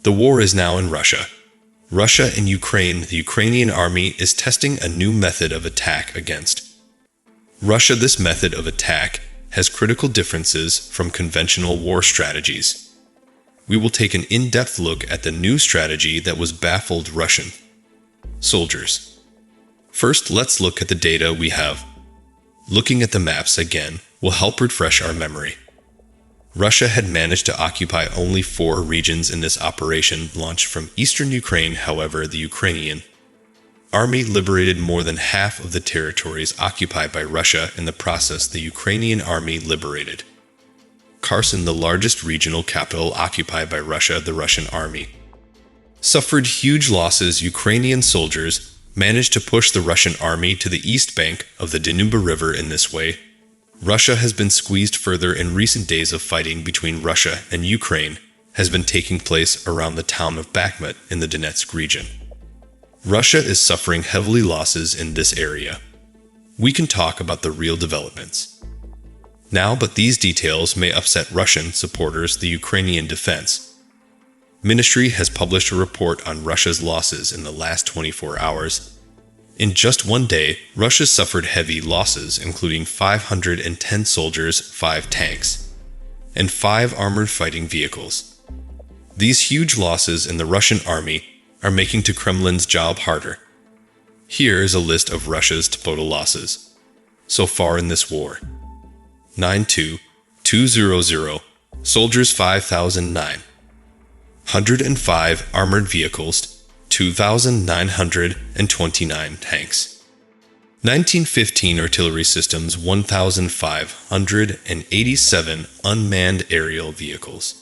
The war is now in Russia. Russia and Ukraine, the Ukrainian army is testing a new method of attack against Russia. This method of attack has critical differences from conventional war strategies. We will take an in-depth look at the new strategy that was baffled Russian soldiers. First, let's look at the data we have. Looking at the maps again will help refresh our memory. Russia had managed to occupy only 4 regions in this operation launched from eastern Ukraine. However, the Ukrainian army liberated more than half of the territories occupied by Russia. In the process, the Ukrainian army liberated Kherson, the largest regional capital occupied by Russia. The Russian army suffered huge losses. Ukrainian soldiers managed to push the Russian army to the east bank of the Danube River. In this way, Russia has been squeezed further. In recent days of fighting between Russia and Ukraine has been taking place around the town of Bakhmut in the Donetsk region. Russia is suffering heavily losses in this area. We can talk about the real developments now, but these details may upset Russian supporters. The Ukrainian Defense Ministry has published a report on Russia's losses in the last 24 hours. In just one day, Russia suffered heavy losses, including 510 soldiers, 5 tanks, and 5 armored fighting vehicles. These huge losses in the Russian army are making the Kremlin's job harder. Here is a list of Russia's total losses so far in this war. 92,200 soldiers, 5,009. 105 armored vehicles, 2,929 tanks. 1915 artillery systems, 1,587 unmanned aerial vehicles.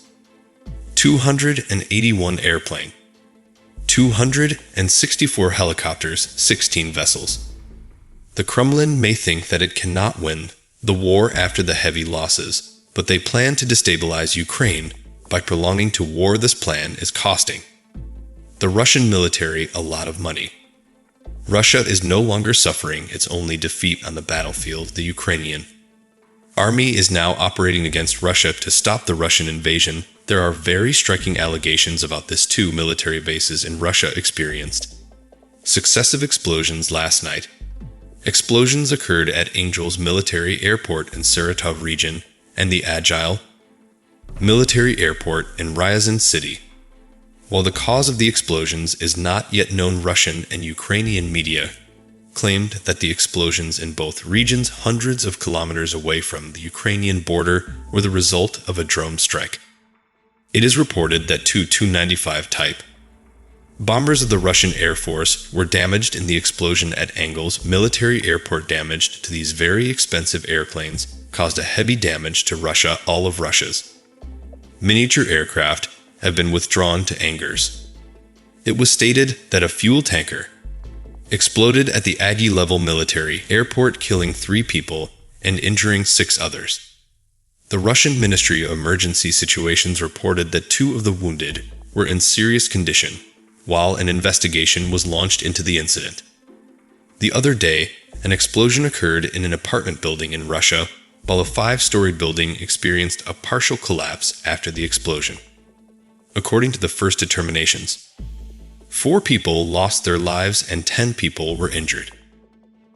281 airplane. 264 helicopters, 16 vessels. The Kremlin may think that it cannot win the war after the heavy losses, but they plan to destabilize Ukraine by prolonging to war. This plan is costing the Russian military a lot of money. Russia is no longer suffering its only defeat on the battlefield. The Ukrainian army is now operating against Russia to stop the Russian invasion. There are very striking allegations about this. 2 military bases in Russia experienced successive explosions last night. Explosions occurred at Angel's military airport in Saratov region and the Agile military airport in Ryazan city. While the cause of the explosions is not yet known, Russian and Ukrainian media claimed that the explosions in both regions, hundreds of kilometers away from the Ukrainian border, were the result of a drone strike. It is reported that 2 Tu-95 type bombers of the Russian Air Force were damaged in the explosion at Angel's military airport. Damage to these very expensive airplanes caused a heavy damage to Russia. All of Russia's miniature aircraft have been withdrawn to Angers. It was stated that a fuel tanker exploded at the Aggie-level military airport, killing 3 people and injuring 6 others. The Russian Ministry of Emergency Situations reported that 2 of the wounded were in serious condition, while an investigation was launched into the incident. The other day, an explosion occurred in an apartment building in Russia, while a 5-story building experienced a partial collapse after the explosion. According to the first determinations, 4 people lost their lives and 10 people were injured.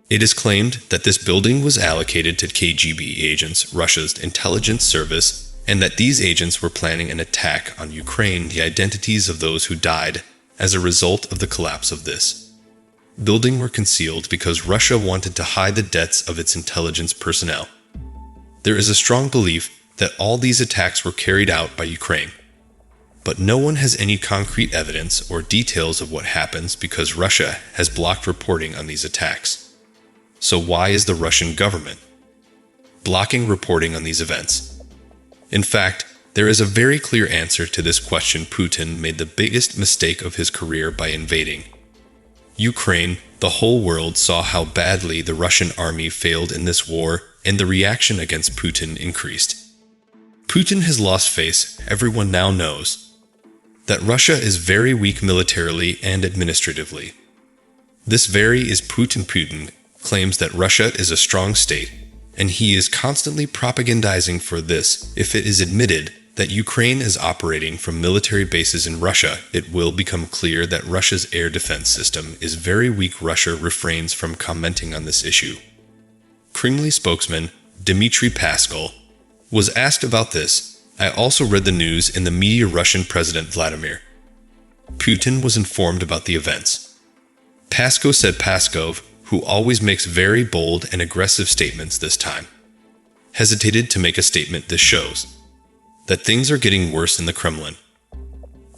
It is claimed that this building was allocated to KGB agents, Russia's intelligence service, and that these agents were planning an attack on Ukraine. The identities of those who died as a result of the collapse of this building were concealed because Russia wanted to hide the deaths of its intelligence personnel. There is a strong belief that all these attacks were carried out by Ukraine. But no one has any concrete evidence or details of what happens because Russia has blocked reporting on these attacks. So why is the Russian government blocking reporting on these events? In fact, there is a very clear answer to this question. Putin made the biggest mistake of his career by invading Ukraine. The whole world saw how badly the Russian army failed in this war, and the reaction against Putin increased. Putin has lost face. Everyone now knows that Russia is very weak militarily and administratively. This very is Putin. Putin claims that Russia is a strong state, and he is constantly propagandizing for this. If it is admitted that Ukraine is operating from military bases in Russia, it will become clear that Russia's air defense system is very weak. Russia refrains from commenting on this issue. Kremlin spokesman Dmitry Peskov was asked about this. I also read the news in the media. Russian President Vladimir Putin was informed about the events. Peskov said. Peskov, who always makes very bold and aggressive statements, this time hesitated to make a statement. This shows that things are getting worse in the Kremlin.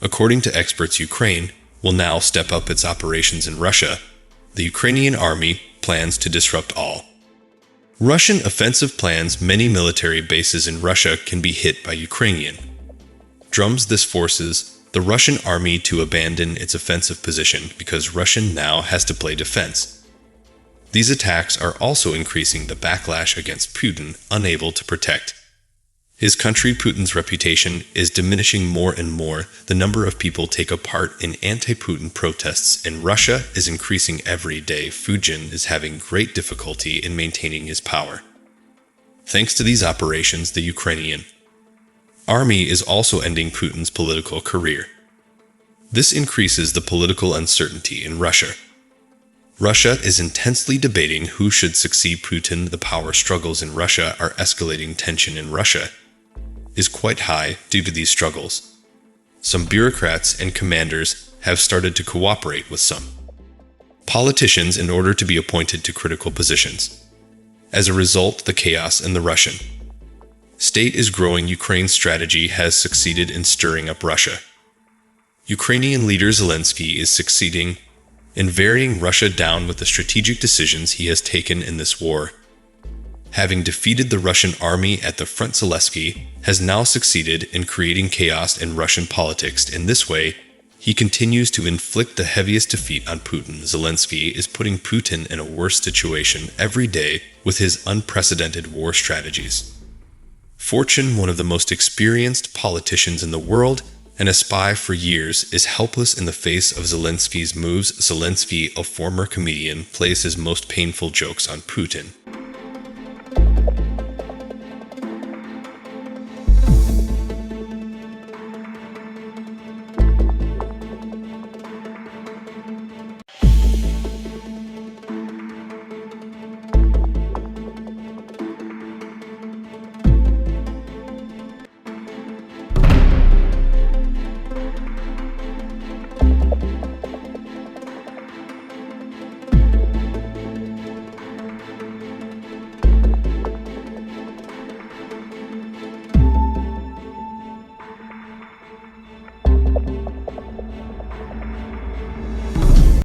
According to experts, Ukraine will now step up its operations in Russia. The Ukrainian army plans to disrupt all Russian offensive plans. Many military bases in Russia can be hit by Ukrainian drones. This forces the Russian army to abandon its offensive position because Russia now has to play defense. These attacks are also increasing the backlash against Putin, unable to protect his country. Putin's reputation is diminishing more and more. The number of people take a part in anti-Putin protests in Russia is increasing every day. Putin is having great difficulty in maintaining his power. Thanks to these operations, the Ukrainian army is also ending Putin's political career. This increases the political uncertainty in Russia. Russia is intensely debating who should succeed Putin. The power struggles in Russia are escalating. Tension in Russia is quite high due to these struggles. Some bureaucrats and commanders have started to cooperate with some politicians in order to be appointed to critical positions. As a result, the chaos in the Russian state is growing. Ukraine's strategy has succeeded in stirring up Russia. Ukrainian leader Zelensky is succeeding in varying Russia down with the strategic decisions he has taken in this war. Having defeated the Russian army at the front, Zelensky has now succeeded in creating chaos in Russian politics. In this way, he continues to inflict the heaviest defeat on Putin. Zelensky is putting Putin in a worse situation every day with his unprecedented war strategies. Fortune, one of the most experienced politicians in the world and a spy for years, is helpless in the face of Zelensky's moves. Zelensky, a former comedian, plays his most painful jokes on Putin.